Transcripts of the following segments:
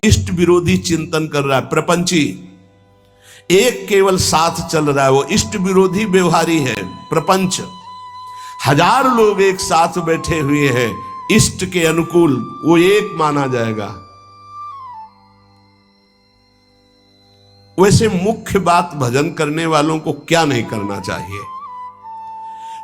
इष्ट विरोधी चिंतन कर रहा है, प्रपंची। एक केवल साथ चल रहा है, वो इष्ट विरोधी व्यवहारी है, प्रपंच। 1000 लोग एक साथ बैठे हुए हैं इष्ट के अनुकूल, वो एक माना जाएगा। वैसे मुख्य बात भजन करने वालों को क्या नहीं करना चाहिए,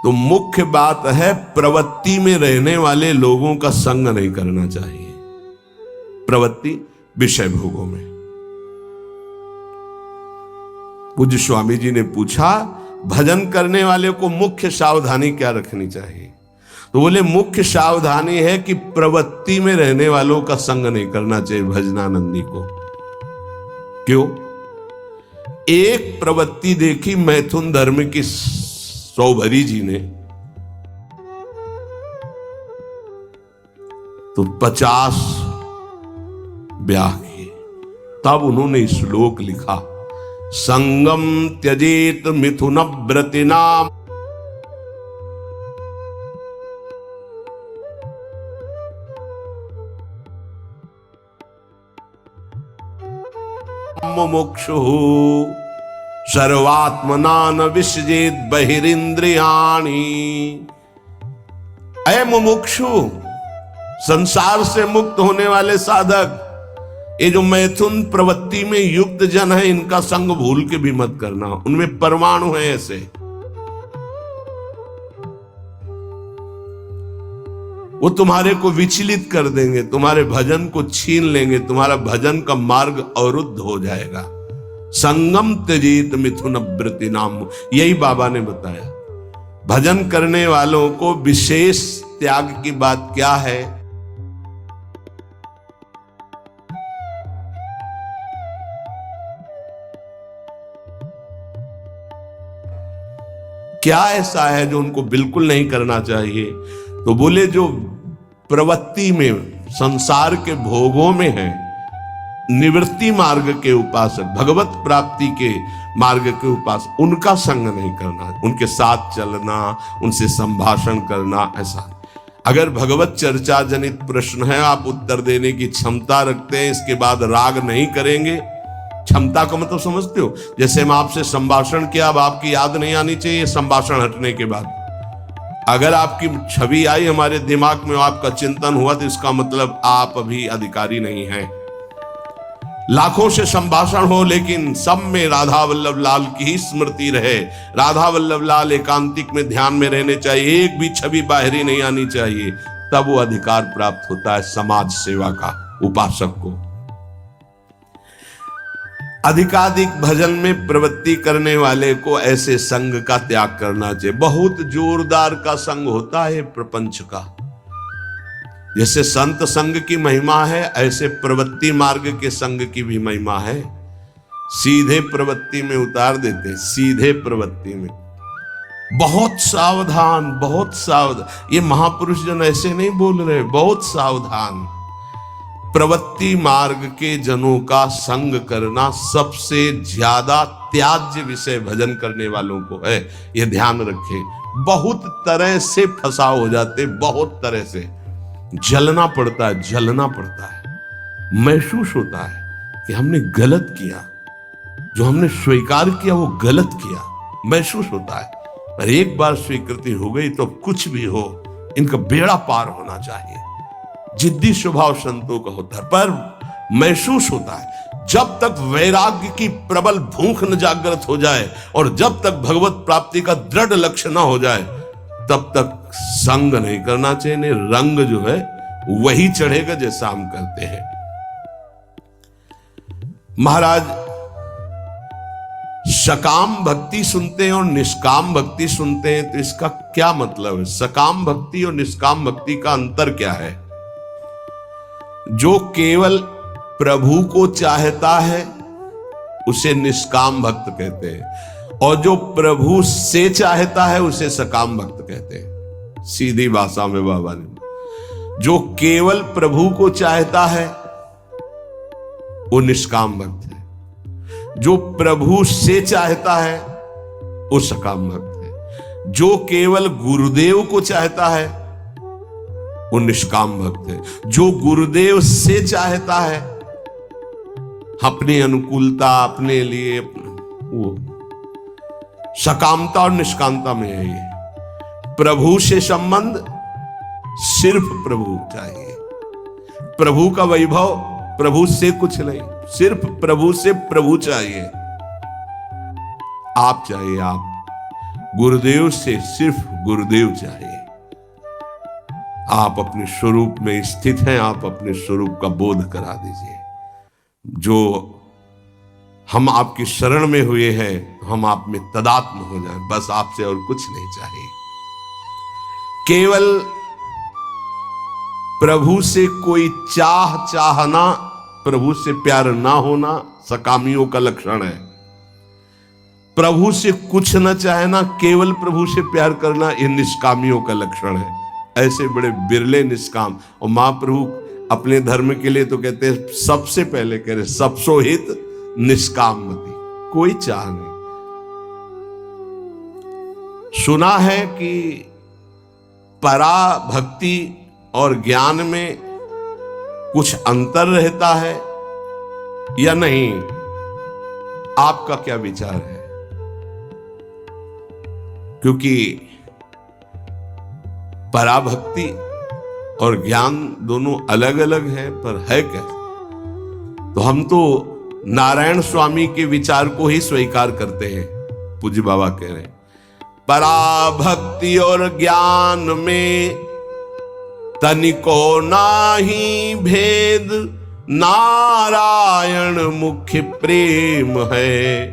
तो मुख्य बात है प्रवृत्ति में रहने वाले लोगों का संग नहीं करना चाहिए। प्रवृत्ति विषय भोगों में। पूज्य स्वामी जी ने पूछा भजन करने वाले को मुख्य सावधानी क्या रखनी चाहिए, तो बोले मुख्य सावधानी है कि प्रवृत्ति में रहने वालों का संग नहीं करना चाहिए भजनानंदी को। क्यों? एक प्रवृत्ति देखी मैथुन धर्म की सौभरी जी ने, तो 50 ब्याह किए। तब उन्होंने श्लोक लिखा, संगम त्यजेत मिथुन व्रतिनाम मुमुक्षु सर्वात्मना न विसजेत बहिरिंद्रियाणि। अय मुमुक्षु, संसार से मुक्त होने वाले साधक, ये जो मैथुन प्रवृत्ति में युक्त जन है इनका संग भूल के भी मत करना। उनमें परमाणु है ऐसे, वो तुम्हारे को विचलित कर देंगे, तुम्हारे भजन को छीन लेंगे, तुम्हारा भजन का मार्ग अवरुद्ध हो जाएगा। संगम त्यजेत मिथुन व्रति नाम, यही बाबा ने बताया। भजन करने वालों को विशेष त्याग की बात क्या है? क्या ऐसा है जो उनको बिल्कुल नहीं करना चाहिए? तो बोले जो प्रवृत्ति में, संसार के भोगों में है, निवृत्ति मार्ग के उपासक, भगवत प्राप्ति के मार्ग के उपासक, उनका संग नहीं करना, उनके साथ चलना, उनसे संभाषण करना। ऐसा अगर भगवत चर्चा जनित प्रश्न है, आप उत्तर देने की क्षमता रखते हैं, इसके बाद राग नहीं करेंगे। क्षमता का मतलब समझते हो? जैसे हम आपसे संभाषण किया, अब आपकी याद नहीं आनी चाहिए संभाषण हटने के बाद। अगर आपकी छवि आई हमारे दिमाग में, आपका चिंतन हुआ, तो इसका मतलब आप अभी अधिकारी नहीं हैं। लाखों से संभाषण हो लेकिन सब में राधा वल्लभ लाल की ही स्मृति रहे, राधा वल्लभ लाल एकांतिक में ध्यान में रहने चाहिए, एक भी छवि बाहरी नहीं आनी चाहिए, तब वो अधिकार प्राप्त होता है समाज सेवा का उपासक को। अधिकाधिक भजन में प्रवृत्ति करने वाले को ऐसे संग का त्याग करना चाहिए। बहुत जोरदार का संग होता है प्रपंच का। जैसे संत संग की महिमा है, ऐसे प्रवृत्ति मार्ग के संग की भी महिमा है। सीधे प्रवृत्ति में उतार देते, सीधे प्रवृत्ति में। बहुत सावधान, बहुत सावधान। ये महापुरुष जन ऐसे नहीं बोल रहे, बहुत सावधान। प्रवृत्ति मार्ग के जनों का संग करना सबसे ज्यादा त्याज्य विषय भजन करने वालों को है, ये ध्यान रखें। बहुत तरह से फंसाव हो जाते, बहुत तरह से जलना पड़ता है, जलना पड़ता है। महसूस होता है कि हमने गलत किया, जो हमने स्वीकार किया वो गलत किया, महसूस होता है। पर एक बार स्वीकृति हो गई तो कुछ भी हो, इनका बेड़ा पार होना चाहिए। जिद्दी स्वभाव संतों का होता है, पर महसूस होता है। जब तक वैराग्य की प्रबल भूख न जागृत हो जाए और जब तक भगवत प्राप्ति का दृढ़ लक्ष्य न हो जाए, तब तक संग नहीं करना चाहिए। नहीं, रंग जो है वही चढ़ेगा जैसा हम करते हैं। महाराज, सकाम भक्ति सुनते हैं और निष्काम भक्ति सुनते हैं, तो इसका क्या मतलब है? सकाम भक्ति और निष्काम भक्ति का अंतर क्या है? जो केवल प्रभु को चाहता है उसे निष्काम भक्त कहते हैं, और जो प्रभु से चाहता है उसे सकाम भक्त कहते हैं। सीधी भाषा में बाबा ने, जो केवल प्रभु को चाहता है वो निष्काम भक्त है, जो प्रभु से चाहता है वो सकाम भक्त है, जो केवल गुरुदेव को चाहता है वो निष्काम भक्त है, जो गुरुदेव से चाहता है अपनी अनुकूलता, अपने लिए वो सकामता और निष्कामता में है। ये प्रभु से संबंध सिर्फ प्रभु चाहिए। प्रभु का वैभव, प्रभु से कुछ नहीं, सिर्फ प्रभु से प्रभु चाहिए। आप चाहिए, आप गुरुदेव से सिर्फ गुरुदेव चाहिए। आप अपने स्वरूप में स्थित हैं, आप अपने स्वरूप का बोध करा दीजिए। जो हम आपकी शरण में हुए हैं, हम आप में तदात्म हो जाएं, बस आपसे और कुछ नहीं चाहिए। केवल प्रभु से कोई चाहना, प्रभु से प्यार ना होना सकामियों का लक्षण है। प्रभु से कुछ न चाहना, केवल प्रभु से प्यार करना, यह निष्कामियों का लक्षण है। ऐसे बड़े बिरले निष्काम। और महाप्रभु अपने धर्म के लिए तो कहते हैं, सबसे पहले कह रहे सबसो हित निष्काम मति, कोई चाह नहीं। सुना है कि पराभक्ति और ज्ञान में कुछ अंतर रहता है या नहीं? आपका क्या विचार है? क्योंकि पराभक्ति और ज्ञान दोनों अलग अलग है, पर है कैसे? तो हम तो नारायण स्वामी के विचार को ही स्वीकार करते हैं। पूज्य बाबा कह रहे हैं, पराभक्ति और ज्ञान में तनिको नाही भेद, नारायण मुख्य प्रेम है,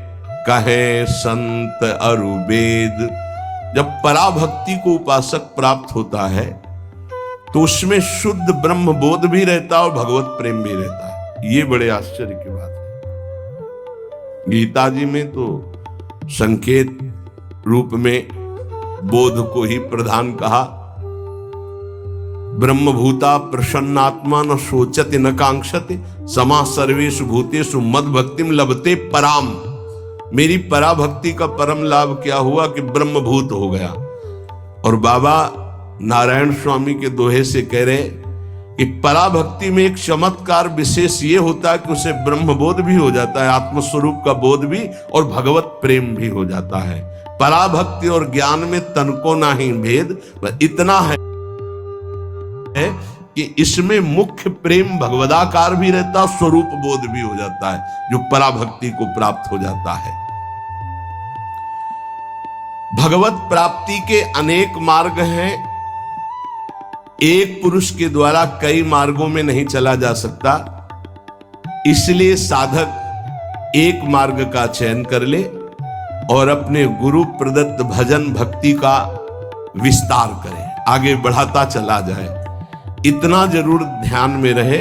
कहे संत अरुवेद। जब पराभक्ति को उपासक प्राप्त होता है तो उसमें शुद्ध ब्रह्म बोध भी रहता है और भगवत प्रेम भी रहता है। ये बड़े आश्चर्य की बात है। गीता जी में तो संकेत रूप में बोध को ही प्रधान कहा। ब्रह्मभूता प्रसन्नात्मा न शोचति न कांक्षति, समा सर्वेषु भूतेषु मद भक्तिम लभते पराम। मेरी पराभक्ति का परम लाभ क्या हुआ कि ब्रह्मभूत हो गया। और बाबा नारायण स्वामी के दोहे से कह रहे कि पराभक्ति में एक चमत्कार विशेष ये होता है कि उसे ब्रह्मबोध भी हो जाता है, आत्मस्वरूप का बोध भी, और भगवत प्रेम भी हो जाता है। पराभक्ति और ज्ञान में तनको नाही भेद, इतना है कि इसमें मुख्य प्रेम भगवदाकार भी रहता, स्वरूप बोध भी हो जाता है, जो पराभक्ति को प्राप्त हो जाता है। भगवत प्राप्ति के अनेक मार्ग हैं। एक पुरुष के द्वारा कई मार्गों में नहीं चला जा सकता, इसलिए साधक एक मार्ग का चयन कर ले और अपने गुरु प्रदत्त भजन भक्ति का विस्तार करे, आगे बढ़ाता चला जाए। इतना जरूर ध्यान में रहे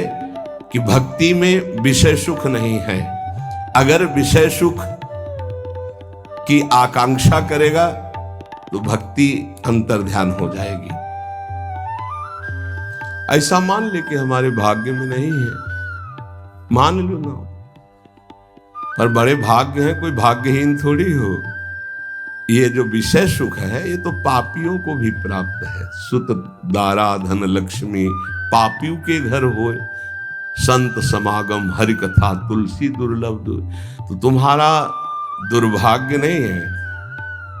कि भक्ति में विषय सुख नहीं है। अगर विषय सुख की आकांक्षा करेगा तो भक्ति अंतर्ध्यान हो जाएगी। ऐसा मान ले कि हमारे भाग्य में नहीं है, मान लो ना, पर बड़े भाग्य हैं, कोई भाग्यहीन थोड़ी हो। ये जो विषय सुख है ये तो पापियों को भी प्राप्त है। सुत दारा धन लक्ष्मी पापियों के घर होए, संत समागम हरि कथा तुलसी दुर्लभ। तो तुम्हारा दुर्भाग्य नहीं है,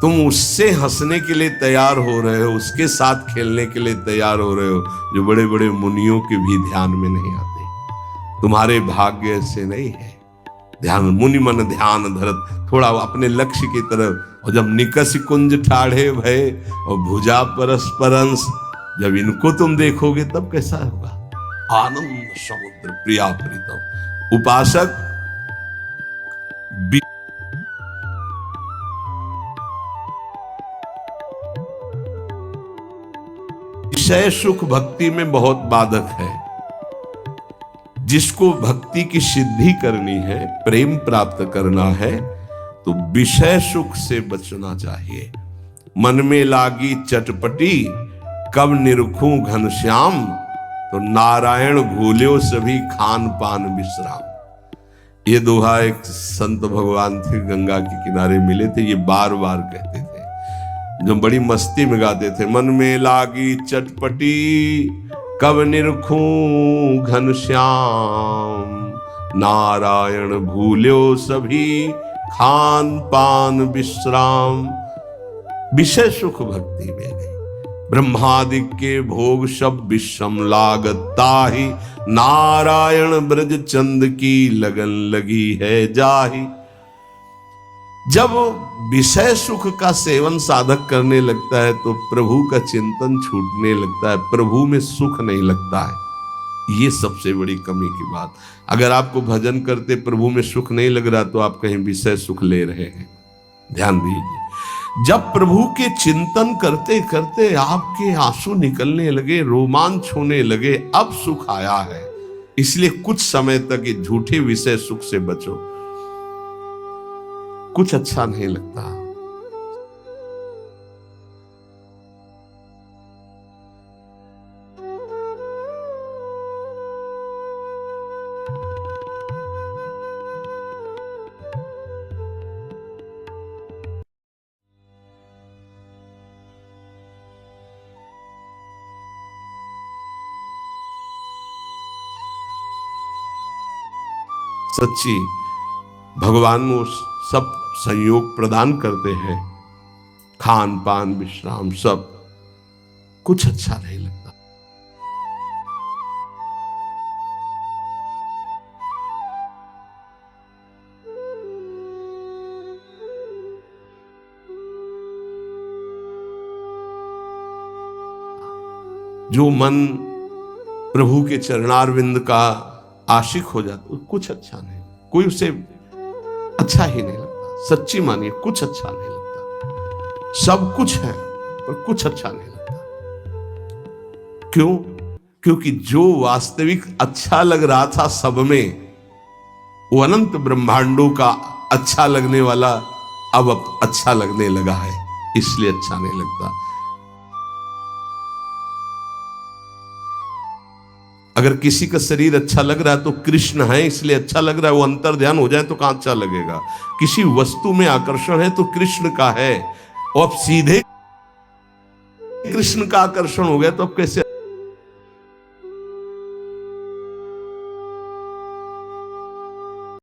तुम उससे हंसने के लिए तैयार हो रहे हो, उसके साथ खेलने के लिए तैयार हो रहे हो, जो बड़े बड़े मुनियों के भी ध्यान में नहीं आते। तुम्हारे भाग्य से नहीं है। ध्यान मुनि मन ध्यान धरत, थोड़ा अपने लक्ष्य की तरफ। और जब निकस कुंज ठाढ़े भय और भुजा परस्परंस, जब इनको तुम देखोगे तब कैसा होगा? आनंद समुद्र प्रिया प्रीतम। उपासक विषय सुख भक्ति में बहुत बाधक है। जिसको भक्ति की सिद्धि करनी है, प्रेम प्राप्त करना है, तो विषय सुख से बचना चाहिए। मन में लागी चटपटी कब निरखूं घनश्याम, तो नारायण भूल्यो सभी खान पान विश्राम। ये दोहा एक संत भगवान थे, गंगा के किनारे मिले थे, ये बार बार कहते थे, जो बड़ी मस्ती में गाते थे। मन में लागी चटपटी कब निरखूं घनश्याम, नारायण भूल्यो सभी खान पान विश्राम। विषय सुख भक्ति में नहीं, ब्रह्मादिक के भोग सब विषम लागता ही, नारायण ब्रज चंद की लगन लगी है जाही। जब विषय सुख का सेवन साधक करने लगता है तो प्रभु का चिंतन छूटने लगता है, प्रभु में सुख नहीं लगता है। ये सबसे बड़ी कमी की बात। अगर आपको भजन करते प्रभु में सुख नहीं लग रहा तो आप कहीं विषय सुख ले रहे हैं। ध्यान दीजिए, जब प्रभु के चिंतन करते करते आपके आंसू निकलने लगे, रोमांच होने लगे, अब सुख आया है। इसलिए कुछ समय तक ये झूठे विषय सुख से बचो, कुछ अच्छा नहीं लगता। सच्ची भगवान वो सब संयोग प्रदान करते हैं, खान पान विश्राम सब, कुछ अच्छा नहीं लगता। जो मन प्रभु के चरणारविंद का आशिक हो जाता, कुछ अच्छा नहीं, कोई उसे अच्छा ही नहीं लगता। सच्ची मानिए, कुछ अच्छा नहीं लगता। सब कुछ है पर कुछ अच्छा नहीं लगता। क्यों? क्योंकि जो वास्तविक अच्छा लग रहा था सब में, वो अनंत ब्रह्मांडों का अच्छा लगने वाला अब अच्छा लगने लगा है, इसलिए अच्छा नहीं लगता। अगर किसी का शरीर अच्छा लग रहा है तो कृष्ण है इसलिए अच्छा लग रहा है, वो अंतर ध्यान हो जाए तो कहां अच्छा लगेगा। किसी वस्तु में आकर्षण है तो कृष्ण का है, और अब सीधे कृष्ण का आकर्षण हो गया तो अब कैसे